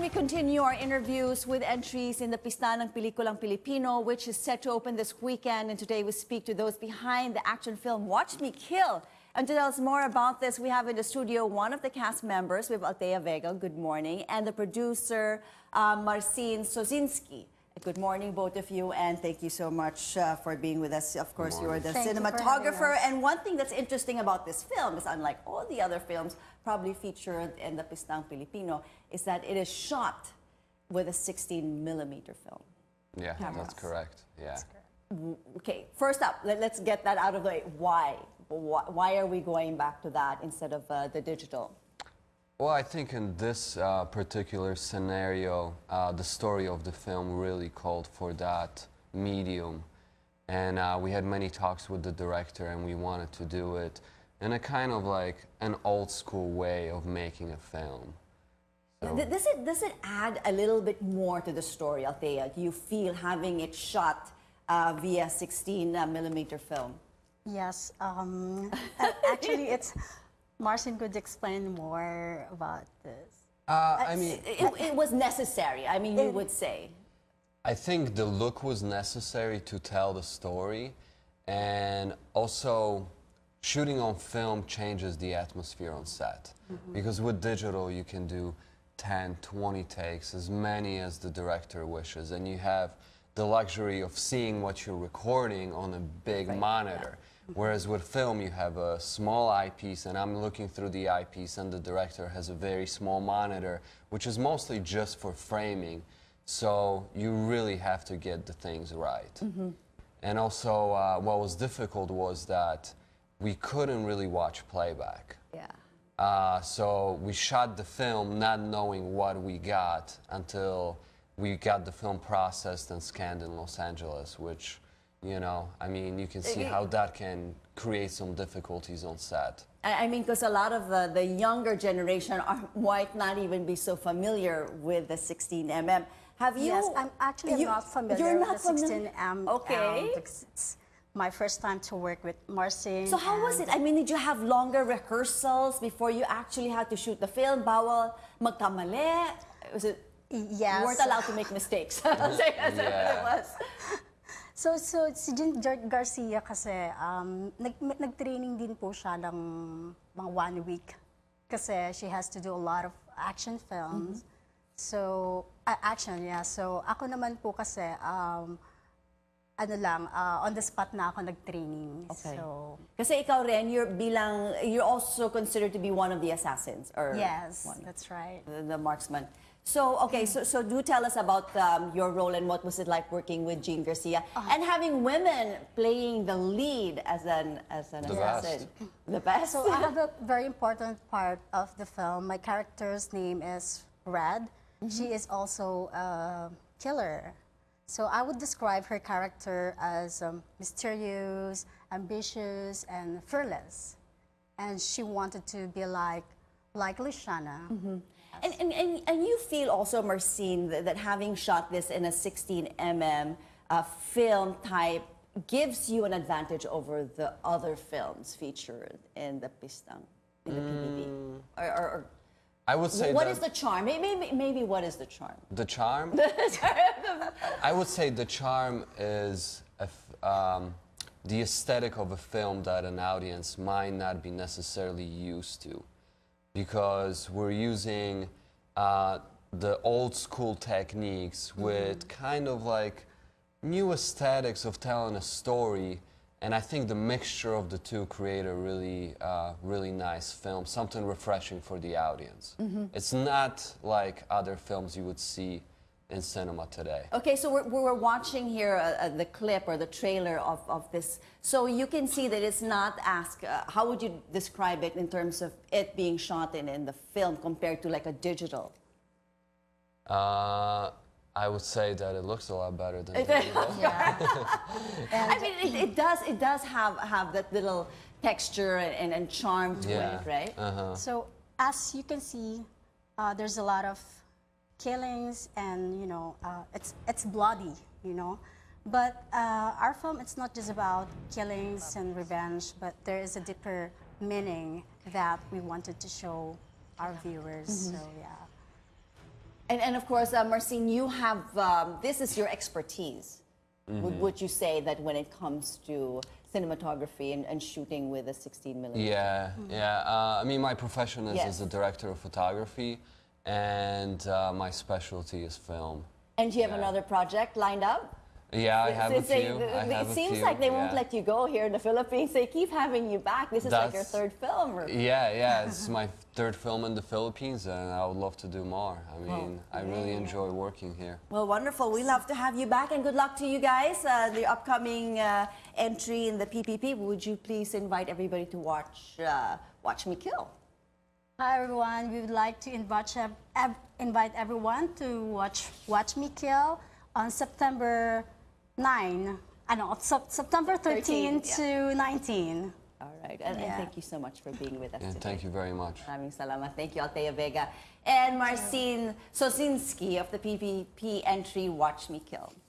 we continue our interviews with entries in the Pista ng Pelikulang Pilipino, which is set to open this weekend. And today we speak to those behind the action film Watch Me Kill. And to tell us more about this, we have in the studio one of the cast members, we have Althea Vega, good morning, and the producer, Marcin Sosinski. Good morning, both of you, and thank you so much for being with us. Of course, you are the cinematographer. And one thing that's interesting about this film is, unlike all the other films probably featured in the Pistang Pilipino, is that it is shot with a 16mm film. Yeah, that's correct. Yeah. Okay, first up, let's get that out of the way. Why? Why are we going back to that instead of the digital? Well, I think in this particular scenario, the story of the film really called for that medium. And we had many talks with the director, and we wanted to do it in a kind of like an old school way of making a film. So Does it add a little bit more to the story, Althea? Do you feel having it shot via 16mm film? Yes. Actually, it's... Marcin could explain more about this. I mean... It was necessary, I mean, you would say. I think the look was necessary to tell the story, and also shooting on film changes the atmosphere on set. Because with digital you can do 10, 20 takes, as many as the director wishes, and you have the luxury of seeing what you're recording on a big monitor. Whereas with film, you have a small eyepiece, and I'm looking through the eyepiece, and the director has a very small monitor, which is mostly just for framing. So you really have to get the things right. And also, what was difficult was that we couldn't really watch playback. Yeah. So we shot the film not knowing what we got until we got the film processed and scanned in Los Angeles, which, you know, I mean, you can see how that can create some difficulties on set. I mean, because a lot of the younger generation might not even be so familiar with the 16mm. Have you? Yes, I'm actually not familiar with the 16mm. Okay. It's my first time to work with Marcin. So how was it? I mean, did you have longer rehearsals before you actually had to shoot the film? Bawal magkamali? Was it? Yes. You weren't allowed to make mistakes. That's what it was. So si Jean Garcia kasi, nag-training din po siya ng mga 1 week. Kasi she has to do a lot of action films. So, action, yeah. So, ako naman po kasi, ano lang, on the spot na ako nag-training. Okay. So, Kasi ikaw rin, you're also considered to be one of the assassins. Or yes, that's right. The marksman. So, okay, so do tell us about your role and what was it like working with Jean Garcia and having women playing the lead as an assassin. The best. So I have a very important part of the film. My character's name is Red. She is also a killer. So I would describe her character as mysterious, ambitious, and fearless. And she wanted to be like Luciana. And you feel also, Marcin, that having shot this in a 16mm film type gives you an advantage over the other films featured in the Pistang, in the PBB? Or I would say what is the charm? Maybe what is the charm? The charm? I would say the charm is the aesthetic of a film that an audience might not be necessarily used to. Because we're using the old school techniques with kind of like new aesthetics of telling a story, and I think the mixture of the two create a really, really nice film, something refreshing for the audience. It's not like other films you would see in cinema today. Okay, so we're watching here the clip or the trailer of this. So you can see that it's not how would you describe it in terms of it being shot in the film compared to like a digital? I would say that it looks a lot better than digital. I mean, it does have that little texture and charm to it, right? So as you can see, there's a lot of killings, and you know, it's bloody, you know. But our film, it's not just about killings and revenge, but there is a deeper meaning that we wanted to show our viewers. So yeah. And of course, Marcin, you have, this is your expertise. Would you say that when it comes to cinematography and shooting with a 16 millimeter? Yeah. I mean, my profession is Yes. as a director of photography, and my specialty is film. And do you have Yeah. another project lined up? Yeah, I have a few. It seems like they won't let you go here in the Philippines. They keep having you back. This is like your That's- third film. Yeah, it's my third film in the Philippines, and I would love to do more. I mean, I really enjoy working here. Well, wonderful. We love to have you back, and good luck to you guys. The upcoming entry in the PPP. Would you please invite everybody to watch Me Kill? Hi everyone, we would like to invite everyone to watch Me Kill on September 9. September 13 13, to 19. All right, and Yeah. thank you so much for being with us And today. thank you very much. Maraming salamat. Thank you, Althea Vega. And Marcin Sosinski of the PPP entry Watch Me Kill.